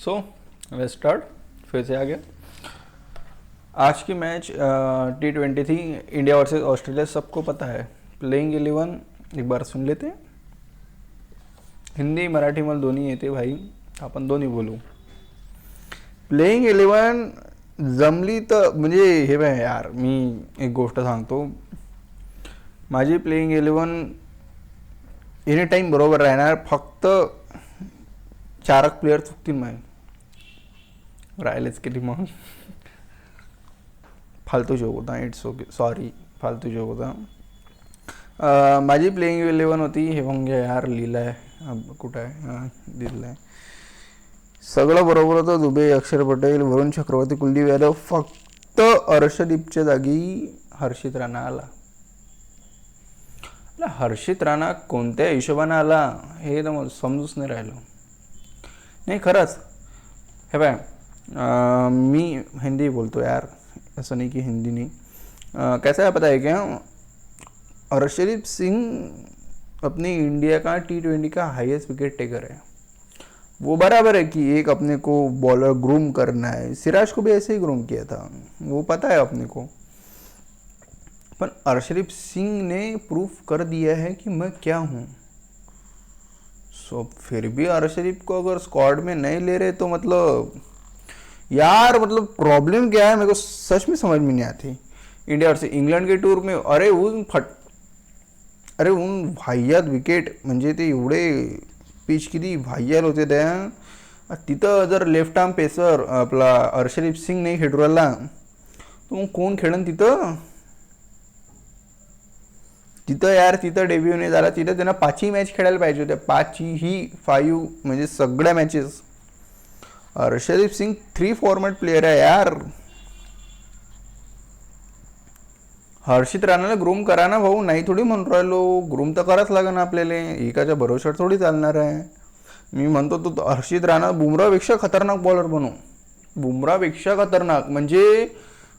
So let's start. फिर से आ गया। आज की मैच T20 थी, इंडिया वर्सेस ऑस्ट्रेलिया। सबको पता है। प्लेइंग 11 एक बार सुन लेते हैं। हिंदी मराठी मला दोन्ही येते भाई, आपण दोन्ही बोलू. प्लेइंग 11 जमली तर म्हणजे हे बघ यार, मी एक गोष्ट सांगतो. माझी प्लेइंग 11 एनी टाईम बरोबर राहणार, फक्त 4 प्लेयर चुकतील माझे. राहिलेच किती मग फालतू जोक होता. इट्स ओके, सॉरी, फालतू जोक होता. माझी प्लेइंग 11 होती. हे मग यार लिहिलं आहे, कुठं आहे, हां दिलं आहे. सगळं बरोबर होतं. दुबे, अक्षर पटेल, वरुण चक्रवर्ती, कुलदीप यादव. फक्त अर्शदीपच्या जागी हर्षित राणा आला. हर्षित राणा कोणत्या हिशोबानं आला हे तर मला समजूच नाही राहिलं. नाही खरंच, हे बाय, मी हिंदी बोलतो यार, ऐसा नहीं कि हिंदी नहीं. कैसा है पता है क्या, अर्शदीप सिंह अपनी इंडिया का T20 का हाईएस्ट विकेट टेकर है. वो बराबर है कि एक अपने को बॉलर ग्रूम करना है. सिराज को भी ऐसे ही ग्रूम किया था, वो पता है अपने को. पर अर्शदीप सिंह ने प्रूफ कर दिया है कि मैं क्या हूँ. सो फिर भी अर्शदीप को अगर स्क्वाड में नहीं ले रहे तो मतलब यार, मतलब प्रॉब्लम क्या है मेरे को सच में समझ में नहीं आती. इंडिया से इंग्लंड के टूर में अरे उन वाह्यात विकेट, म्हणजे ते एवढे पिच किती वाह्यात होते त्या. तिथं जर लेफ्ट आर्म पेसर आपला अर्शदीप सिंग नाही खेळू राहिला तर मग कोण खेळन तिथं. तिथं यार, तिथं डेब्यू नाही झाला. तिथं त्यांना 5ही मॅच खेळायला पाहिजे होत्या. 5 म्हणजे सगळ्या matches. Arshdeep Singh 3 format player आहे यार. हर्षित राणाला ग्रूम करा ना भाऊ, नाही थोडी म्हणून राहिलो. ग्रूम तर कराच लागेल आपल्याला, एकाच्या भरोश्यावर थोडी चालणार आहे. मी म्हणतो तो हर्षित राणा बुमरापेक्षा खतरनाक बॉलर बनव. बुमरापेक्षा खतरनाक म्हणजे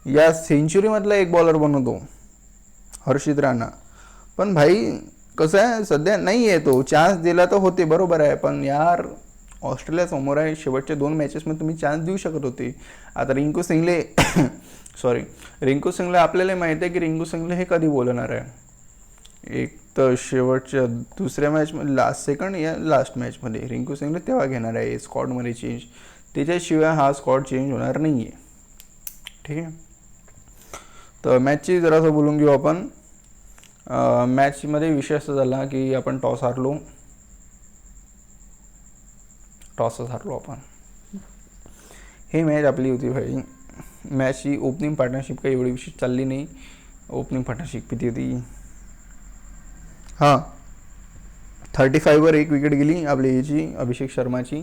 या सेंचुरीमधला एक बॉलर बनवतो हर्षित राणा. पण भाई कसं आहे, सध्या नाही आहे तो. चान्स दिला तर होते, बरोबर आहे. पण यार ऑस्ट्रेलिया समोर आहे. शेवटच्या 2 मॅचेसमध्ये तुम्ही चान्स देऊ शकत होते. आता रिंकू सिंगले रिंकू सिंगला आपल्याला माहिती आहे की रिंकू सिंगले हे कधी बोलणार आहे. एक तर शेवटच्या दुसऱ्या मॅचमध्ये, सेकंड या लास्ट मॅचमध्ये रिंकू सिंगले तेव्हा घेणार आहे स्क्वॉडमध्ये चेंज. त्याच्याशिवाय हा स्क्वॉड चेंज होणार नाही आहे. ठीक आहे, तर मॅचची जरासं बोलून घेऊ आपण. मॅचमध्ये विषय असा झाला की आपण टॉसच हारलो आपण. ही मॅच आपली होती भाई. मॅचची ओपनिंग पार्टनरशिप काही एवढी विशेष चालली नाही. ओपनिंग पार्टनरशिप किती होती, हां 35वर 1 विकेट गेली आपली याची, अभिषेक शर्माची.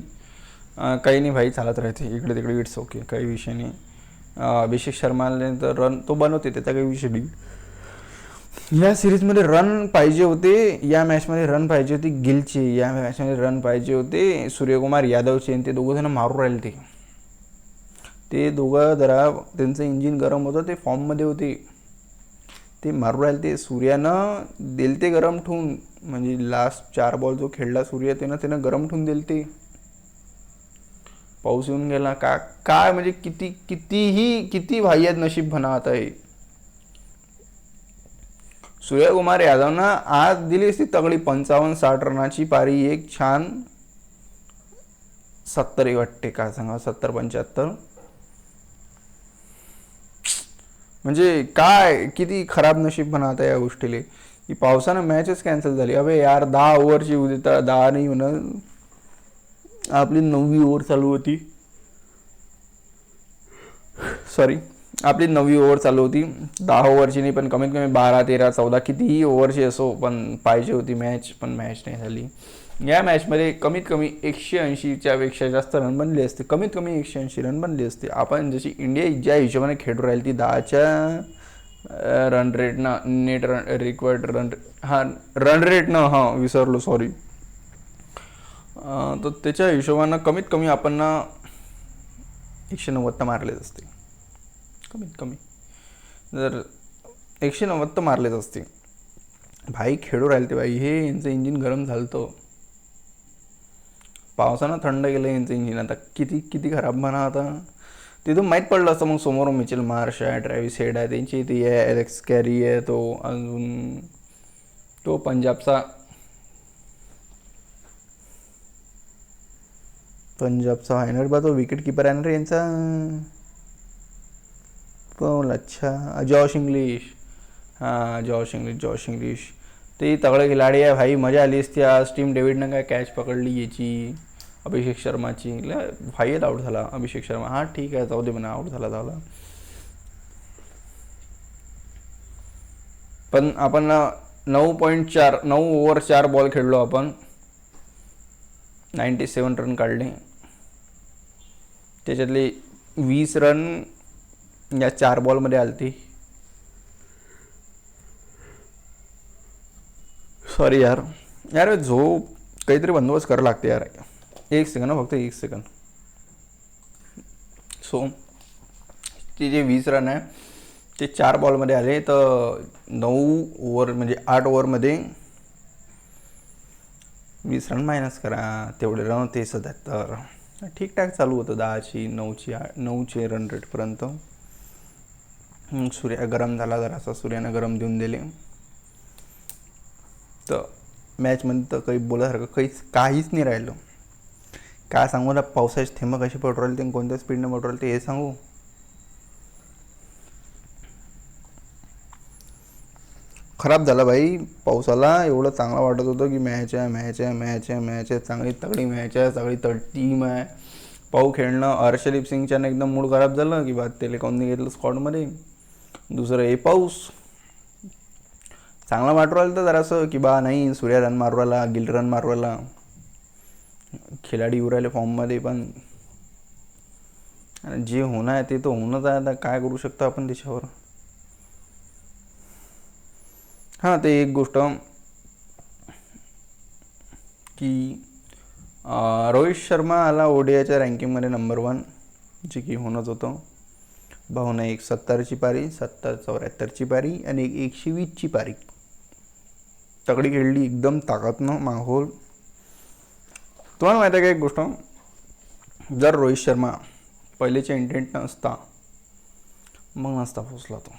काही नाही भाई, चालत राहते इकडे तिकडे, इट्स ओके, काही विषय नाही. अभिषेक शर्माने तर रन तो बनवते, त्याचा काही विषय नाही. या सिरीजमध्ये रन पाहिजे होते, या मॅचमध्ये रन पाहिजे होते गिलचे, या मॅचमध्ये रन पाहिजे होते सूर्यकुमार यादवचे. ते दोघं जण मारून राहिले. ते दोघं जरा त्यांचं इंजिन गरम होतं, ते फॉर्ममध्ये होते, ते मारून राहिले. ते सूर्यानं दिलते गरम ठेवून, म्हणजे लास्ट 4 बॉल जो खेळला सूर्य त्यानं गरम ठेवून दिलते. पाऊस येऊन गेला काय म्हणजे किती वाह्यात नशीब म्हणा आता हे. सूर्यकुमार यादवनं आज दिली असती तगडी 55-60 रनाची पारी. एक छान 70 वाटते, काय सांगा, 70-75. म्हणजे काय किती खराब नशीब म्हणा आता या गोष्टीले की पावसानं मॅचच कॅन्सल झाली. अबे यार 10 ओव्हरची होती, तर 10 नाही म्हणून आपली 9वी ओव्हर चालू होती. आपली 9वी ओव्हर चालू होती. 10 ओव्हरची नाही, पण कमीत कमी 12, 13, 14 कितीही ओव्हरची असो, पण पाहिजे होती मॅच. पण मॅच नाही झाली. या मॅचमध्ये कमीत कमी 180च्या पेक्षा जास्त रन बनले असते. कमीत कमी 180 रन बनले असते. आपण जशी इंडिया ज्या हिशोबाने खेळू राहील ती 10च्या रन रेटनं, नेट रन रिक्वायर्ड रन, हां रन रेटनं, हां विसरलो, सॉरी. तर त्याच्या हिशोबानं कमीत कमी आपण 190 तर मारलेच असते. कमीत कमी जर 190 तर मारलेच असते. भाई खेळू राहिले ते भाई, हे यांचं इंजिन गरम झालं. पावसानं थंड केलं यांचं इंजिन. आता किती किती खराब म्हणा. आता तिथून माहीत पडलं असतं मग समोर मिचेल मार्श आहे, ट्रॅव्हिस हेड आहे, त्यांची ती आहे, एलेक्स कॅरी आहे, तो अजून तो पंजाबचा हायनर बा, तो विकेट किपर आहे ना यांचा. कोण? अच्छा, जॉश इंग्लिश. हां, जॉश इंग्लिश ते तगडे खिलाडी आहे भाई. मजा आली असती आज. टीम डेव्हिडनं काय कॅच पकडली याची, अभिषेक शर्माची. भाई आउट झाला अभिषेक शर्मा. हां ठीक आहे, जाऊ दे म्हणा, आउट झाला. पण आपण 9 ओव्हर 4 बॉल खेळलो आपण. 97 रन काढले. त्याच्यातले 20 रन या 4 बॉलमध्ये आलती. सॉरी यार झोप काहीतरी बंदोबस्त करावं लागते यार. 1 सेकंड फक्त 1 सेकंड. सो ते जे 20 रन आहे ते 4 बॉलमध्ये आले. तर 9 ओव्हर म्हणजे 8 ओव्हरमध्ये 20 रन मायनस करा, तेवढे रन होते 77. ठीकठाक चालू होतं. 10ची 9चे रन रेटपर्यंत. सूर्या गरम झाला जरासा, सूर्यानं गरम देऊन दिले. तर मॅचमध्ये तर काही बोलासारखं काहीच नाही राहिलं. काय सांगू ना, पावसाचे थेंब कसे पडू राहिले ते, कोणत्या स्पीडनं पडू राहिले ते हे सांगू. खराब झाला भाई पावसाला. एवढं चांगलं वाटत होतं की मॅच आहे, चांगली तगडी मॅच आहे, सगळी टीम आहे. पाऊ खेळणं. हर्षदीप सिंगच्यानं एकदम मूड खराब झालं की बा त्याला काऊन नाही घेतलं स्क्वॉडमध्ये. दुसरं हे पाऊस. चांगला वाटू राहिलं तर जरासं की बा नाही, सूर्या रन मारू राहिला, गिल रन मारू राहिला, खिलाडी येऊ राहिले फॉर्ममध्ये. पण जे होणं आहे ते तर होणंच आहे. आता काय करू शकतो आपण त्याच्यावर. हां, ते एक गोष्ट की रोहित शर्मा आला ओडीआयच्या रँकिंगमध्ये नंबर 1, जे की होणंच होतं. भाऊनं एक 70ची पारी, 74ची पारी आणि एक 120ची पारी तगडी खेळली. एकदम ताकदनं माहोल. तुम्हाला माहिती आहे का एक गोष्ट, जर रोहित शर्मा पहिलेच्या इंटेंट नसता मग नसता पोचला तो.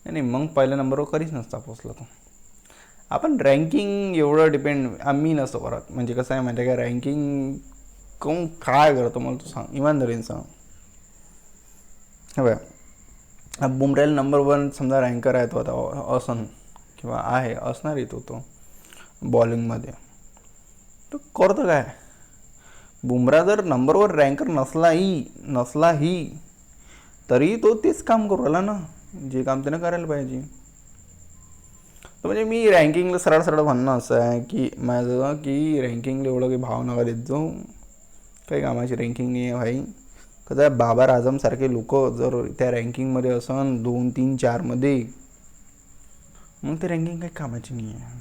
नाही मग पहिल्या नंबरवर कधीच नसता पोचला तो. आपण रँकिंग एवढं डिपेंड आम्ही नसतो करत. म्हणजे कसं आहे माहिती आहे का, रँकिंग कोण काय करतो मला तू सांग, इमानदारीने सांग. बघा, बुमराला नंबर 1 समजा रँकर आहे तो आता असन किंवा आहे असणार येतो तो बॉलिंगमध्ये. तो करतो काय, बुमरा जर नंबर 1 रँकर नसलाही तरी तो तेच काम करू राहिला ना, जे काम त्यानं करायला पाहिजे. तर म्हणजे मी रँकिंगला सरळ म्हणणं असं आहे की माझं की रँकिंगला एवढं काही भाव नका देत जाऊ. काही कामाची रँकिंग नाही आहे भाई. कसं आहे, बाबर आझमसारखे लोक जर त्या रँकिंगमध्ये असन 2, 3, 4मध्ये, मग ते रँकिंग काही कामाची नाही आहे.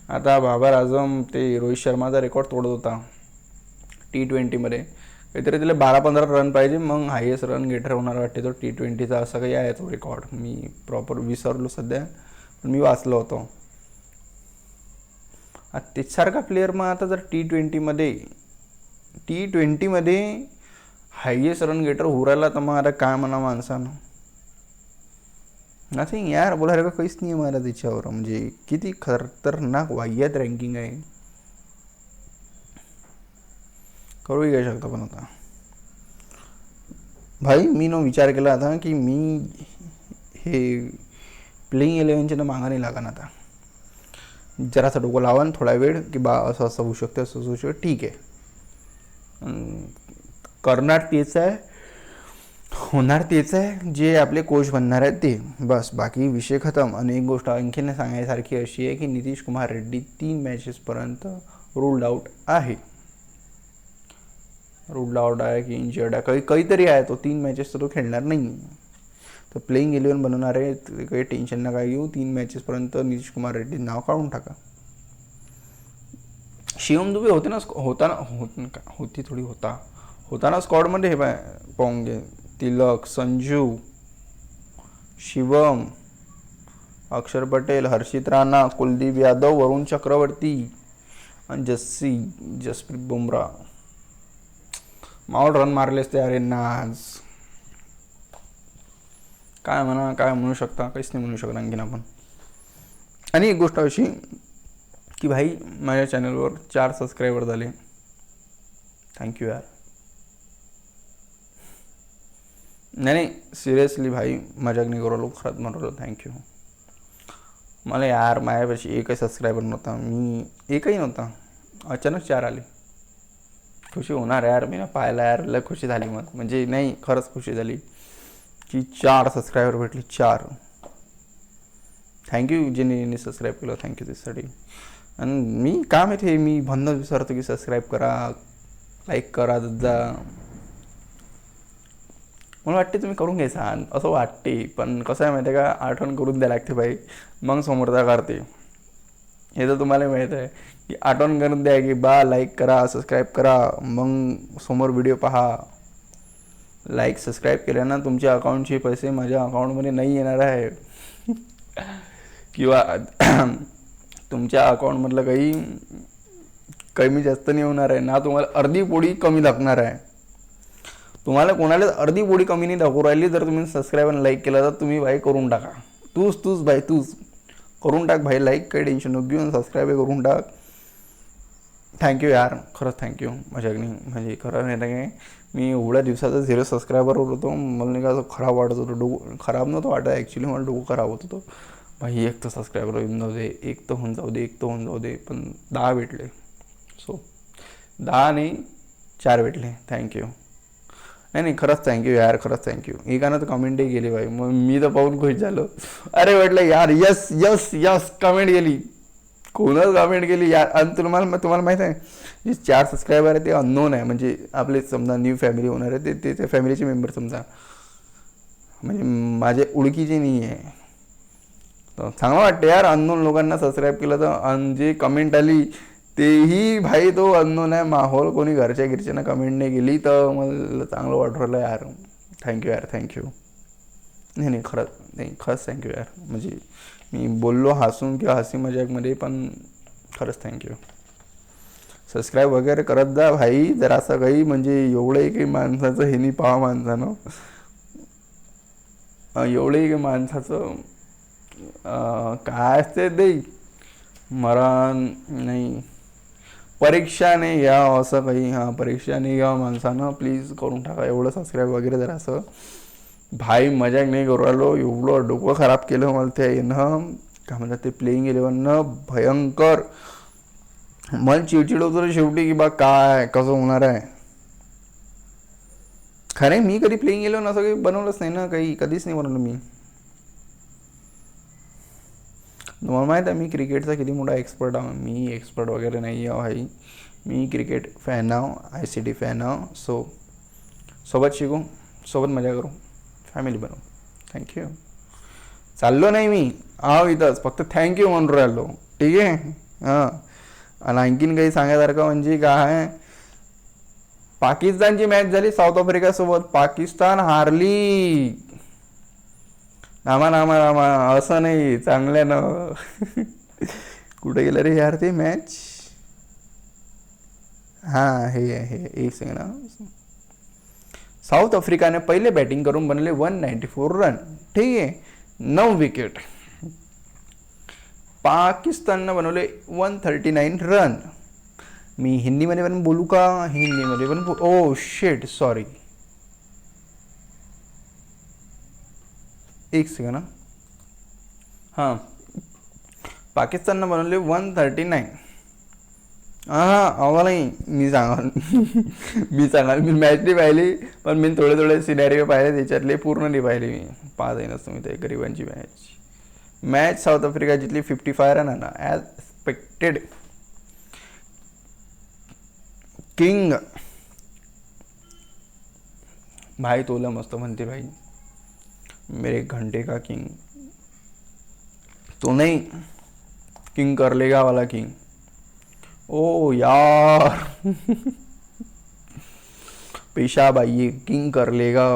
आता बाबर आझम ते रोहित शर्माचा रेकॉर्ड तोडत होता T20मध्ये. काहीतरी त्याला 12-15 रन पाहिजे मग हायेस्ट रन गेटर होणार वाटते तो T20चा. असं काही आहे तो रेकॉर्ड. मी प्रॉपर विसरलो सध्या, पण मी वाचलो होतो. त्याच्यासारखा प्लेअर मग आता जर T20मध्ये हायेस्ट रन गेटर होऊ राहिला तर मग आता काय म्हणा माणसानं. नथिंग यार, बोलायला काहीच नाही मला त्याच्यावर. म्हणजे किती खतरनाक वाह्यात रँकिंग आहे. करूही काय शकतो. पण आता भाई मी विचार केला आता की मी हे प्लेइंग 11च्या मागं नाही लागणार. आता जरासा डोकं लावा थोडा वेळ की बा असं होऊ शकतं, असं होऊ शकतं. ठीक आहे, करणार तेच आहे, होणार तेच आहे, जे आपले कोच बनणार आहेत ते बस. बाकी विषय खतम. आणि एक गोष्ट आणखीन सांगायसारखी अशी आहे की नितीश कुमार रेड्डी 3 मॅचेसपर्यंत रूल्ड आउट आहे. की इंजर्ड आहे, काहीतरी आहे. तो 3 मॅचेस तर तो खेळणार नाही. तर प्लेइंग 11 बनवणार आहे, काही टेन्शन नका घेऊ. 3 मॅचेसपर्यंत नितीश कुमार रेड्डी नाव काढून टाका. शिवम दुबे होते ना, होता ना स्क्वॉडमध्ये. हे पाहून घे, तिलक, संजू, शिवम, अक्षर पटेल, हर्षित राणा, कुलदीप यादव, वरुण चक्रवर्ती, आणि जसप्रीत बुमराह मावळ रन मारले असते अरे ना आज. काय म्हणू शकता, काहीच नाही म्हणू शकत आणखीन आपण. आणि एक गोष्ट अशी की भाई माझ्या चॅनलवर 4 सबस्क्रायबर झाले. थँक्यू यार. नाही सिरियसली भाई मजाक नाही करू राहिलो, खरंच म्हणून राहिलो. थँक्यू. मला यार माझ्यापाशी एकही सबस्क्रायबर नव्हता, मी एकही नव्हता, अचानक 4 आले. खुशी होणार यार, मी ना पाहायला यार लय खुशी झाली मग. म्हणजे नाही खरंच खुशी झाली की 4 सबस्क्रायबर भेटले. 4. थँक्यू ज्यांनी सबस्क्राईब केलं, थँक्यू त्यासाठी. आणि मी काय माहिती मी भन्नच विचारतो की सबस्क्राईब करा, लाईक करा जा. मला वाटते तुम्ही करून घ्यायचा असं वाटते, पण कसं आहे माहिती आहे का, आठवण करून द्यायला लागते भाई, मग समोरचा करते. हे तर तुम्हाला माहीत आहे की आठवण करून द्या की बा लाईक करा, सबस्क्राईब करा, मग समोर व्हिडिओ पहा. लाईक सबस्क्राईब केल्यानं तुमच्या अकाउंटचे पैसे माझ्या अकाउंटमध्ये नाही येणार आहे किंवा तुमच्या अकाउंटमधलं काही कमी जास्त नाही होणार आहे ना, तुम्हाला अर्धी पोळी कमी दाखवणार आहे. तुम्हाला कोणाला अर्धी पोळी कमी नाही दाखवू राहिली, जर तुम्ही सबस्क्राईब आणि लाईक केला तर तुम्ही भाई करून टाका. तूच भाई करून टाक भाई लाईक, काही टेन्शन नको घेऊन, सबस्क्राईब करून टाक. थँक्यू यार, खरंच थँक्यू. मजाक नाही, म्हणजे खरं नाही काय, मी एवढ्या दिवसाचा 0 सबस्क्रायबरवर होतो. मला नाही का असं खराब वाटत होतं, खराब नव्हतं वाटत ॲक्च्युली, मला डोकं खराब होत होतं भाई. एक तर सबस्क्रायबर येऊन जाऊ दे, एक तर होऊन जाऊ दे, पण 10 भेटले. सो 10 नाही 4 भेटले. थँक्यू. नाही खरंच थँक्यू यार, खरंच थँक्यू. एकानं तर कमेंटही केली भाई, मग मी तर पाहून खुश झालो. अरे म्हटलं यार यस कमेंट केली. कोणच कमेंट केली यार. आणि तुम्हाला माहीत आहे जे 4 सबस्क्रायबर आहे ते अननोन आहे, म्हणजे आपले समजा न्यू फॅमिली होणार आहे, ते त्या फॅमिलीचे मेंबर समजा, म्हणजे माझे ओळखीचे नाही आहे. तर चांगलं वाटतं यार अननोन लोकांना सबस्क्राईब केलं तर. आणि जे कमेंट आली तेही भाई तो अननोन आहे, माहोल कोणी घरच्यानं कमेंट नाही केली, तर मला चांगलं वाटू राहिलं यार. थँक्यू यार, थँक्यू. नाही खरंच थँक्यू यार. म्हणजे मी बोललो हसून किंवा हसी मजाकमध्ये, पण खरंच थँक्यू. सबस्क्राईब वगैरे करत जा भाई, जर असं काही म्हणजे एवढंही काही माणसाचं हे नाही पहा माणसानं, एवढंही काही माणसाचं काय असते ते मरण नाही, परीक्षा नाही घ्या असं काही. परीक्षा नाही घ्या माणसानं, प्लीज करून टाका एवढं सबस्क्राईब वगैरे जरा असं. भाई मजाक नाही करू राहिलो, एवढं डोकं खराब केलं मला त्या येणं, काय म्हणतात ते प्लेइंग 11नं, भयंकर. मला चिडचिड होतं शेवटी की बा काय कसं होणार आहे. खरे मी कधी प्लेइंग 11 असं काही बनवलंच नाही ना, काही कधीच नाही बनवलं मी. तुम्हाला माहीत आहे मी क्रिकेटचा किती मोठा एक्सपर्ट आहे. मी एक्सपर्ट वगैरे नाही आहे भाई, मी क्रिकेट फॅन आहो, ICT फॅन आहो. सो सोबत शिकू, सोबत मजा करू, फॅमिली बनवू. थँक्यू. चाललो नाही मी इथंच, फक्त थँक्यू म्हणून राहिलो, ठीक आहे. आणि आणखीन काही सांगायसारखं म्हणजे काय, पाकिस्तानची मॅच झाली साऊथ आफ्रिकासोबत, पाकिस्तान हारली. नामा असं नाही, चांगल्यानं. कुठे गेलं रे यार ते मॅच. हे एक सेकंड. साऊथ आफ्रिकाने पहिले बॅटिंग करून बनले 194 रन, ठीक आहे, 9 विकेट. पाकिस्ताननं बनवले 139 रन. मी हिंदीमध्ये पण बोलू का, हिंदीमध्ये पण ओ शिट सॉरी, एक सेकंड. पाकिस्ताननं बनवले 139. नाही मी सांगाल मी मॅच नाही पाहिली, पण मी थोडे सिनॅरिओ पाहिले, त्याच्यातले पूर्ण नाही पाहिले मी. पाहत आहे नसतो मी ते गरिबांची मॅच. साऊथ आफ्रिका जितली 55 रनांना, ॲज एक्सपेक्टेड. किंग भाई तोला मस्त म्हणते भाई, मेरे घंटे का किंग. तो नहीं, किंग कर लेगा वाला किंग. ओ यार पेशाब आइए, किंग कर लेगा.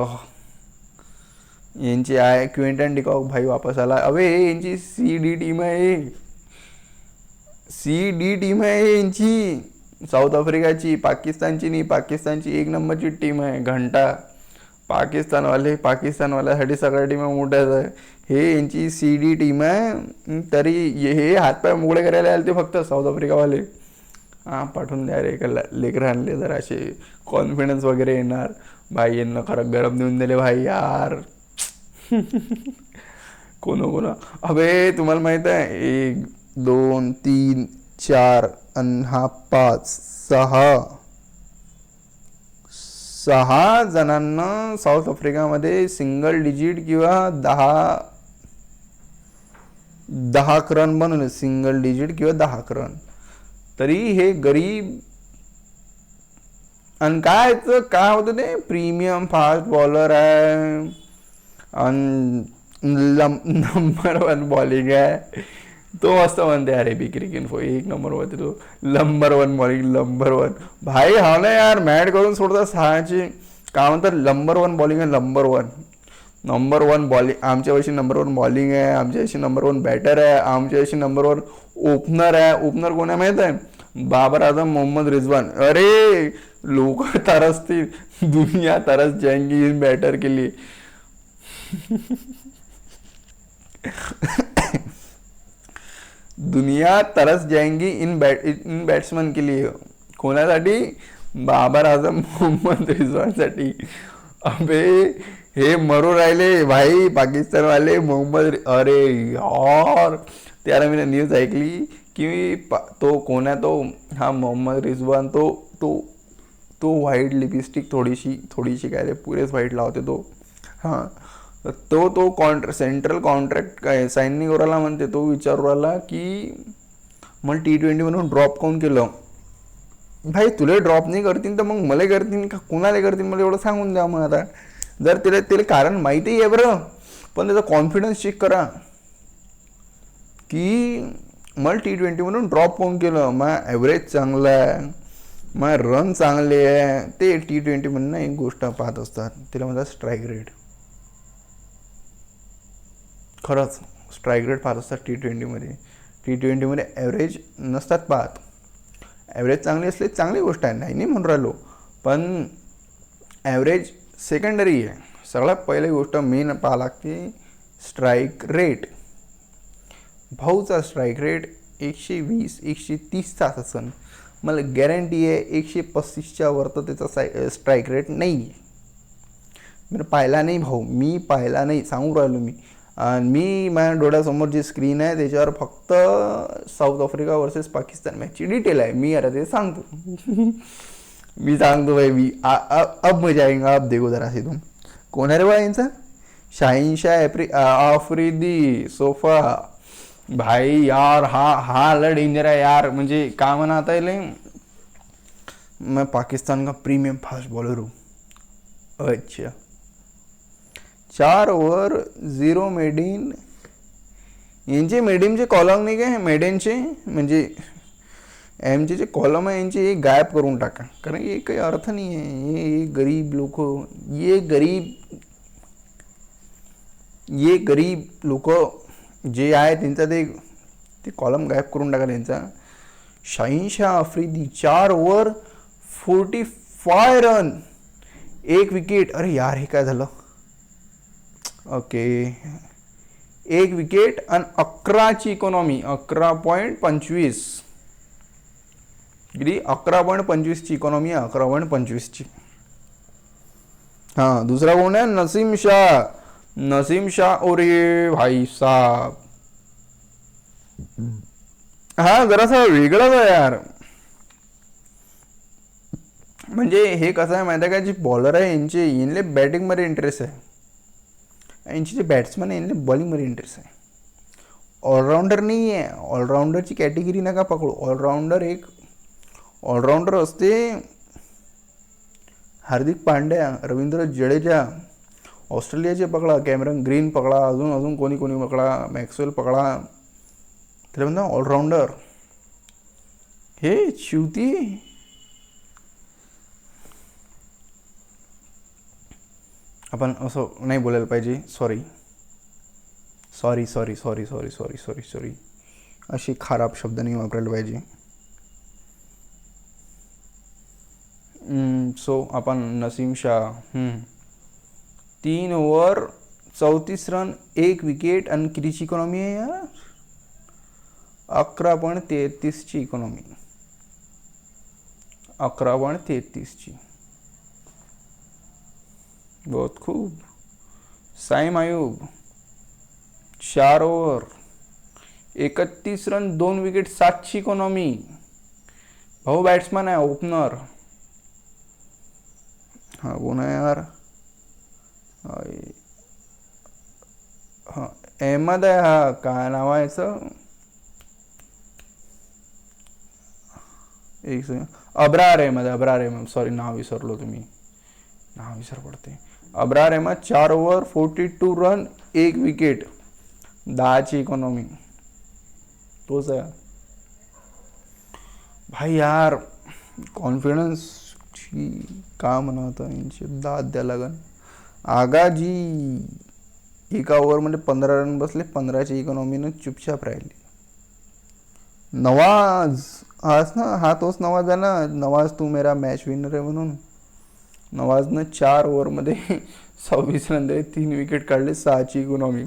यांची आहे क्विंटन डिकॉक भाई वापस आला. अबे यांची CD टीम आहे, CD टीम आहे यांची, साऊथ आफ्रिकाची, पाकिस्तानची नाही, पाकिस्तानची 1 नंबरची टीम आहे. घंटा पाकिस्तानवाल्यासाठी सगळ्या टीमा मोठ्याच आहे. हे यांची CD टीम आहे. तरी हे हातपाय मोकळे करायला आले ते फक्त साऊथ आफ्रिकावाले. हां, पाठवून द्या रे, लेकर आणले जर असे कॉन्फिडन्स वगैरे येणार. भाई यांना खरं गरम देऊन दिले भाई यार. कोण अबे तुम्हाला माहित आहे 1 2 3 4 आणि हा 5 6 जणांना साऊथ आफ्रिकामध्ये सिंगल डिजिट किंवा 10 रन बनवले. सिंगल डिजिट किंवा 10 रन. तरी हे गरीब. आणि काय होतं ते प्रीमियम फास्ट बॉलर आहे आणि नंबर 1 बॉलिंग आहे. तो मस्त म्हणते अरे बी क्रिकेट 1 नंबर वरती तो नंबर 1 बॉलिंग नंबर 1 भाई. हा ना यार मॅड करून सोडतात सहाची. काय म्हणतात नंबर 1 बॉलिंग आहे. Number 1 bowling. आमच्यावर्षी नंबर 1 बॉलिंग आहे. आमच्यावर्षी नंबर 1 बॅटर आहे. आमच्यावर्षी नंबर 1 ओपनर आहे. ओपनर कोण आहे माहित आहे? बाबर आझम, मोहम्मद रिजवान. अरे लोक तरसतील. दुनिया तरस जाएंगी इन बॅटर के लिए. दुनिया तरस जाएंगी इन बॅट्समॅन के लिए. कोणासाठी? बाबर आझम, मोहम्मद रिजवानसाठी. अबे हे मरू राहिले भाई पाकिस्तानवाले. अरे यार त्याला मी न्यूज ऐकली की तो कोण आहे तो, हा मोहम्मद रिजवान. तो व्हाईट लिपस्टिक थोडीशी काय रे पुरेच व्हाईट लावते तो. हां, तो सेंट्रल कॉन्ट्रॅक्ट काय साईन नाही करायला म्हणते. तो विचारू राहिला की मला T20 म्हणून ड्रॉप काऊन केलं. भाई तुला ड्रॉप नाही करतील तर मग मला करतील का कोणाला करतील मला एवढं सांगून द्या. मग आता जर तिला कारण माहिती आहे बरं, पण त्याचा कॉन्फिडन्स चेक करा की मला T20 म्हणून ड्रॉप काऊन केलं. मग ॲव्हरेज चांगलं आहे, मग रन चांगले आहे. ते T20 म्हणून एक गोष्ट पाहत असतात, तिला म्हणतात स्ट्राईक रेट. खरंच स्ट्राईक रेट पाहत असतात T20मध्ये ॲव्हरेज नसतात पाहत. ॲव्हरेज चांगली असली चांगली गोष्ट आहे, नाही म्हणून राहिलो, पण ॲव्हरेज सेकंडरी आहे. सगळ्यात पहिली गोष्ट मेन पाहा लागते स्ट्राईक रेट. भाऊचा स्ट्राईक रेट 120-130चा असेल. मला गॅरंटी आहे 135च्या वर तर त्याचा स्ट्राईक रेट नाही आहे. मी पाहिला नाही भाऊ, मी पाहिला नाही सांगू राहिलो मी. मी माझ्या डोळ्यासमोर जी स्क्रीन आहे त्याच्यावर फक्त साऊथ आफ्रिका वर्सेस पाकिस्तान मॅचची डिटेल आहे. मी आता ते सांगतो. मी सांगतो भाई. अब मजा आएगा. अब देखो जरा से तुम. कोण आहे रे बा यांचा? शाहिनशाह आफ्रिदी सोफा. भाई यार हा लय डेंजर आहे यार. म्हणजे काय म्हणा आता येईल, मैं पाकिस्तान का प्रीमियम फास्ट बॉलर हूँ. अच्छा 4 ओव्हर 0 मेडिन. यांचे मेडिनचे कॉलम नाही काय, मेडेनचे म्हणजे एमचे जे कॉलम आहे यांचे गायब करून टाका, कारण हे काही अर्थ नाही आहे. हे गरीब लोक, ये गरीब लोक जे आहे त्यांचा ते कॉलम गायब करून टाका त्यांचा. Shaheen Shah Afridi 4 over 45 run 1 wicket. अरे यार हे काय झालं. ओके 1 विकेट आणि 11ची इकॉनॉमी. 11.25 किती 11.25ची इकॉनॉमी आहे. 11.25ची. हां, दुसरा कोण आहे? नसीम शाह. ओरे भाई साहब, हा जरासा वेगळाच आहे यार. म्हणजे हे कसं आहे माहिती आहे का, जी बॉलर आहे यांचे बॅटिंगमध्ये इंटरेस्ट आहे, यांची जे बॅट्समन आहे यांना बॉलिंगमध्ये इंटरेस्ट आहे. ऑलराऊंडर नाही आहे. ऑलराऊंडरची कॅटेगरी नका पकडू. ऑलराऊंडर असते हार्दिक पांड्या, रवींद्र जडेजा. ऑस्ट्रेलियाचे पकडा, कॅमेरन ग्रीन पकडा, अजून कोणी पकडा, मॅक्सवेल पकडा, त्याला म्हणता ऑलराऊंडर. हे शिवती आपण असं नाही बोलायला पाहिजे. सॉरी. अशी खराब शब्द नाही वापरायला पाहिजे. सो आपण Naseem Shah 3 over 34 run 1 wicket आणि कितीची इकॉनॉमी आहे यार? 11.33ची इकॉनॉमी. 11.33ची. बहुत खूप. Saim Ayub 4 over 31 run 2 wicket 7ची इकॉनॉमी. भाऊ बॅट्समन आहे, ओपनर. हा कोण आहे यार? हा अहमद आहे. हा काय नाव आहे याचं? एक सेकंड. अब्रार अहमद. सॉरी, नाव विसरलो. नाव विसर पडते. Abrar Ahmed 4 over 42 run 1 wicket 10ची इकॉनॉमी. तोच आहे भाई यार. कॉन्फिडन्स का म्हणत यांची दाद द्या लागन. आगाजी 1 ओव्हरमध्ये 15 रन बसले, 15ची इकॉनॉमीनं चुपचाप राहिली. नवाज हाच ना, हा तोच नवाज आहे ना. नवाज तू मेरा मॅच विनर आहे म्हणून. नवाजनं 4 ओव्हरमध्ये 26 रन दिले, 3 विकेट काढले, 6ची इकॉनॉमी.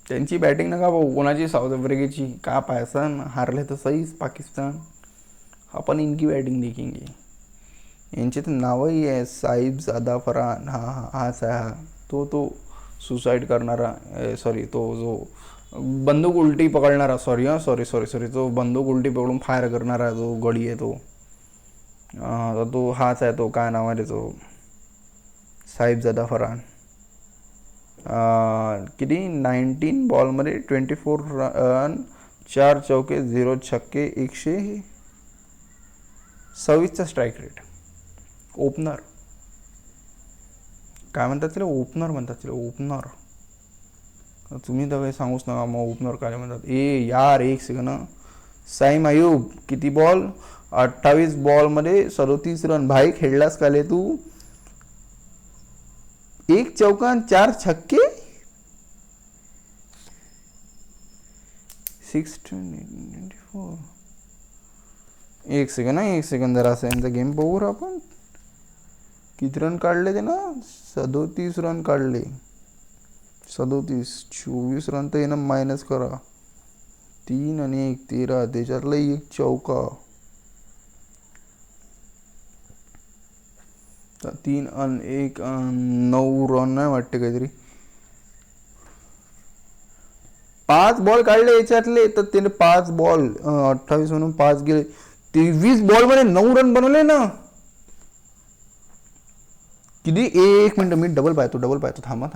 त्यांची बॅटिंग नका भाऊ, कोणाची? साऊथ आफ्रिकेची. का पायसन हारले तर सहीच पाकिस्तान. आपण इनकी बॅटिंग देखेंगे. यांचे तर नावही आहे साहिबजादा फरहान. हाच आहे हा. तो सुसाईड करणारा, सॉरी, तो जो बंदूक उलटी पकडणारा, सॉरी, तो बंदूक उलटी पकडून फायर करणारा जो गडी आहे तो. तो हाच आहे. तो काय नाव आहे तो? साहिबजादा फरहान. किती? 19 बॉलमध्ये 24 रन, 4 चौके, 0 छक्के, 126चा स्ट्राईक रेट. ओपनर काय म्हणतात त्याला? ओपनर म्हणतात त्याला, ओपनर. तुम्ही तर काही सांगूच नका मग ओपनर काय म्हणतात. यार एक सेकंड. साईम आयुब किती बॉल? 28 बॉलमध्ये 37 रन. भाई खेळलास काले तू? 1 चौका 4 छक्के. 624. एक सेकंड जरा असं यांचा गेम बघू आपण. किती रन काढले ते ना? 37 रन काढले. 24 रन तर येणं मायनस करा. 3 आणि 1 13, त्याच्यातला 1 चौका. 3 आणि 1 9 रन नाही वाटते काहीतरी. 5 बॉल काढले याच्यातले, तर त्याने 5 बॉल 28 म्हणून 5 गेले. 23 बॉलमध्ये 9 रन बनवले ना. किती? 1 मिनिट, मी डबल पाहतो. थांबा.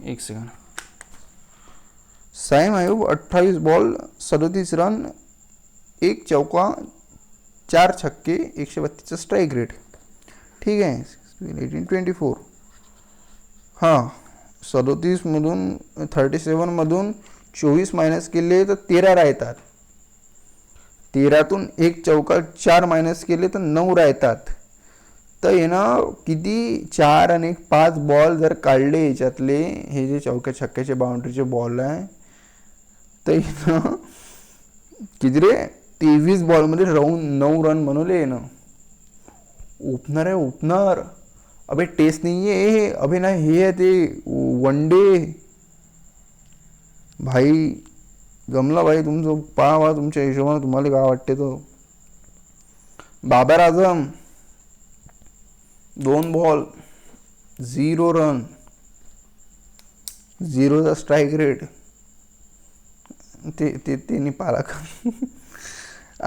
एक सेकंड. साईम आयुब 28 बॉल 37 रन, 1 चौका, 4 छक्के, 132चा स्ट्राईक रेट. ठीक आहे. 18-24. हां, 37मधून 37मधून 24 मायनस केले तर 13 राहतात. 13तून 1 चौका 4 मायनस केले तर 9 राहतात. तर येणं किती? 4 आणि 1 5 बॉल जर काढले याच्यातले, हे जे चौक्या छक्क्याचे बाउंड्रीचे बॉल आहे, तर येणं किती रे? 23 बॉलमध्ये 9 रन बनवले येणं. ओपनर आहे, ओपनर. अबे टेस्ट नाही आहे अबे, नाही हे आहे ते वन डे. भाई जमला भाई तुमचं. पहा तुमच्या हिशोबाने तुम्हाला काय वाटते. तो बाबर आझम 2 बॉल 0 रन, 0चा स्ट्राईक रेट. ते नाही पाला का?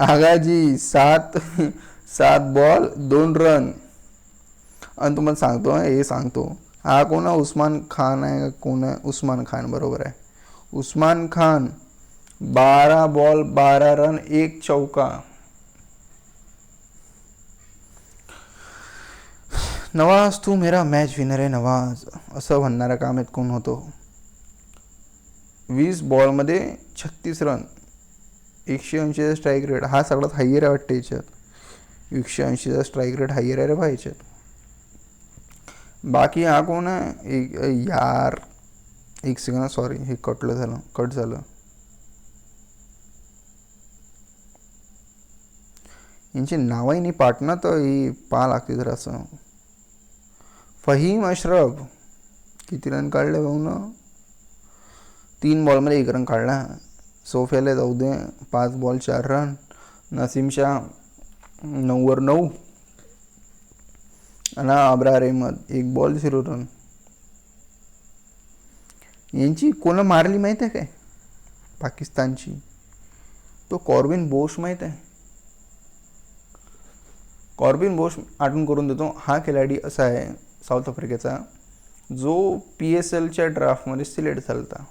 आगाजी 7 बॉल 2 रन. आणि तुम्हाला सांगतो हा कोण आहे? उस्मान खान आहे का कोण आहे? उस्मान खान, बरोबर आहे. उस्मान खान 12 बॉल 12 रन 1 चौका. नवाज तू मेरा मॅच विनर आहे नवाज, असं म्हणणारा कामेत कोण होतो? 20 बॉलमध्ये 36 रन, 180चा स्ट्राईक रेट. हा सगळ्यात हायर आहे वाटतं याच्यात. 180चा स्ट्राईक रेट हायर आहे रे भाई याच्यात. बाकी हा कोण आहे? यार एक सेकंड, सॉरी, हे कट झालं. यांची नावही नाही पाठ ना, तर ही पहा लागते जरासं. फहीम अशरफ किती रन काढले भाऊ ना? 3 बॉलमध्ये 1 रन काढला. सोफ्याला जाऊ दे, 5 बॉल 4 रन. नसीम शाह 9 वर 9. आणि अब्रार अहमद 1 बॉल 0 रन. यांची कोण मारली माहीत आहे काय? पाकिस्तानची. तो कॉर्बिन बोश माहीत आहे? कॉर्बिन बोश आठवण करून देतो. हा खिलाडी असा आहे साऊथ आफ्रिकेचा, जो PSLच्या ड्राफ्टमध्ये सिलेक्ट झाला होता.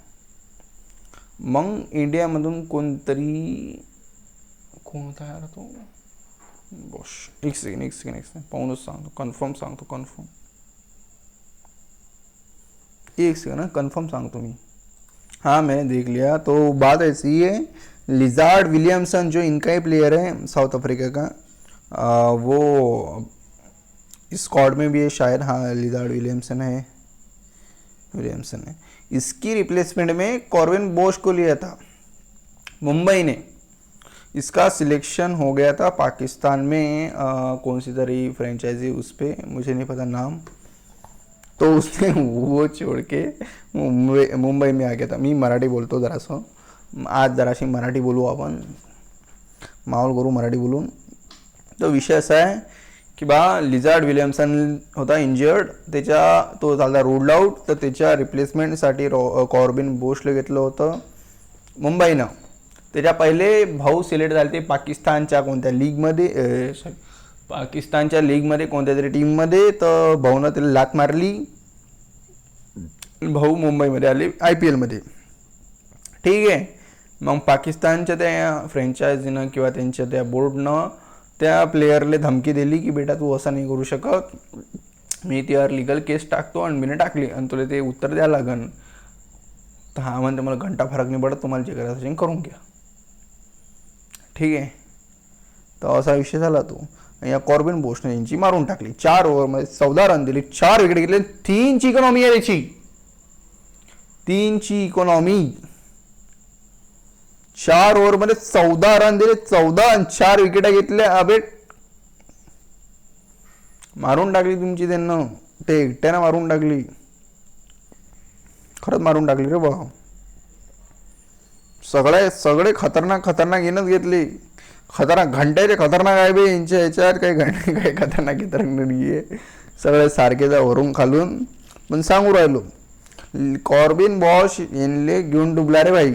मग इंडियामधून कोणतरी, कोण होता यार तो? बोश. एक सेकंड पाहूनच सांगतो, कन्फर्म. एक सेकंड कन्फर्म सांगतो मी. हाँ, मैंने देख लिया. तो बात ऐसी है, लिजार्ड विलियमसन जो इनका ही प्लेयर है साउथ अफ्रीका का, वो स्क्वाड में भी है शायद. हाँ, लिजार्ड विलियमसन है. इसकी रिप्लेसमेंट में कॉर्बिन बोश को लिया था मुंबई ने. इसका सिलेक्शन हो गया था पाकिस्तान में, कौन सी तरी फ्रेंचाइजी उस पर, मुझे नहीं पता नाम. तो उसने वो छोड़ के मुंबई में आ गया था. मी मराठी बोलतो जरासं, आज जराशी मराठी बोलू आपण, माहोल करू मराठी बोलून. तो विषय असा आहे की लिजार्ड विलियमसन होता इंजर्ड, तो झाला रूल्ड आउट. तर त्याच्या रिप्लेसमेंटसाठी कॉर्बिन बोशला घेतलं होतं मुंबईनं. त्याच्या पहिले भाऊ सिलेक्ट झाले ते पाकिस्तानच्या कोणत्या लीगमध्ये, पाकिस्तानच्या लीगमध्ये कोणत्या तरी टीममध्ये. तर भाऊनं त्याला लात मारली. भाऊ मुंबईमध्ये आले IPL मध्ये. ठीक आहे. मग पाकिस्तानच्या त्या फ्रँचायझीनं किंवा त्यांच्या त्या बोर्डनं त्या प्लेयरला धमकी दिली की बेटा तू असं नाही करू शकत, मी त्यावर लिगल केस टाकतो. आणि मी टाकली आणि तुला ते उत्तर द्यायला लागन. तर हा म्हणते मला घंटा फरक नाही पडत, तुम्हाला जे करायचं असेल करून घ्या. ठीक आहे. तर असा विषय झाला तो. या कॉर्बिन बोशने यांची मारून टाकली. 4 ओव्हरमध्ये 14 रन दिली, 4 विकेट घेतले. 3ची इकॉनॉमी आहे त्याची, 3ची इकॉनॉमी. 4 ओव्हरमध्ये 14 रन दिले, 14 आणि 4 विकेटा घेतल्या. अबे मारून टाकली तुमची त्यांना, ते एकट्यानं मारून टाकली. खरंच मारून टाकली रे बा. सगळे खतरनाक येणंच घेतले. खतरनाक घंट्याचे खतरनाक आहे बे यांच्या ह्याच्यात. काही खतरनाक नाही आहे. सगळे सारखे जा वरून खालून. पण सांगू राहिलो, कॉर्बिन बॉश यांना घेऊन डुबला रे भाई.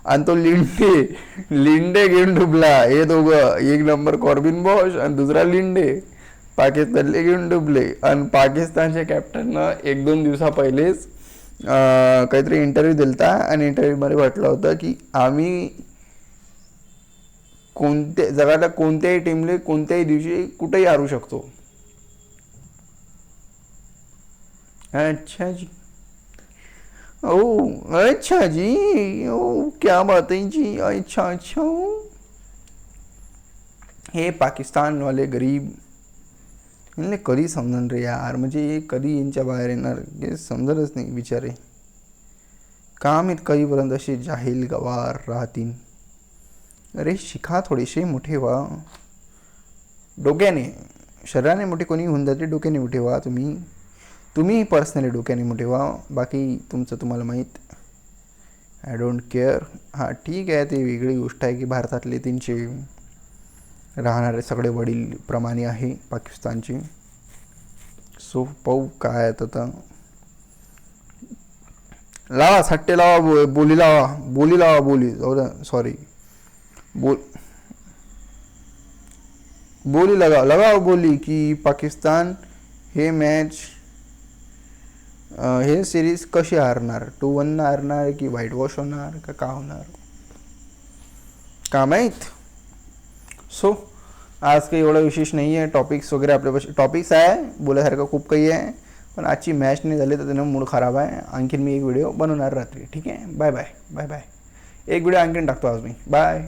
आणि तो लिंडे घेऊन डुबला. हे दोघं, 1 नंबर कॉर्बिन बॉश आणि दुसरा लिंडे, पाकिस्तानले घेऊन डुबले. आणि पाकिस्तानच्या कॅप्टननं 1-2 दिवसा पहिलेच काहीतरी इंटरव्ह्यू दिलता. आणि इंटरव्ह्यूमध्ये म्हटलं होतं की आम्ही जगातल्या कोणत्याही टीमले कोणत्याही दिवशी कुठेही हारू शकतो. अच्छा जी, ओ अच्छा जी, ओ क्या बात है जी, अच्छा. हे पाकिस्तान वाले गरीब, यांना कधी समजन रे यार. म्हणजे कधी यांच्या बाहेर येणार हे समजतच नाही बिचारे. काम आहेत कधीपर्यंत असे जाहील गवार राहतील. अरे शिका, थोडेसे मोठे व्हा डोक्याने. शरीराने मोठे कोणी होऊन जाते, डोक्याने मोठे व्हा. तुम्ही पर्सनली डोक्याने मोठे व्हा. बाकी तुमचं तुम्हाला माहीत. I don't care. हां ठीक आहे, ते वेगळी गोष्ट आहे की भारतातले त्यांचे राहणारे सगळे वडील प्रमाणे आहे पाकिस्तानचे. सो पाहू काय आता. लावा सट्टे लावा, बोली लावा, सॉरी बोली लगाओ बोली की पाकिस्तान हे मॅच, हे सिरीज कशी हारणार. 2-1 हारणार की व्हाईट वॉश होणार का होणार का माहीत. सो आज काही एवढं विशेष नाही आहे. टॉपिक्स वगैरे आपल्यापाशी टॉपिक्स आहे बोलायसारखं खूप काही आहे. पण आजची मॅच नाही झाली तर त्यानं मूड खराब आहे. आणखीन मी एक व्हिडिओ बनवणार रात्री. ठीक आहे. बाय. एक व्हिडिओ आणखीन टाकतो आज मी. बाय.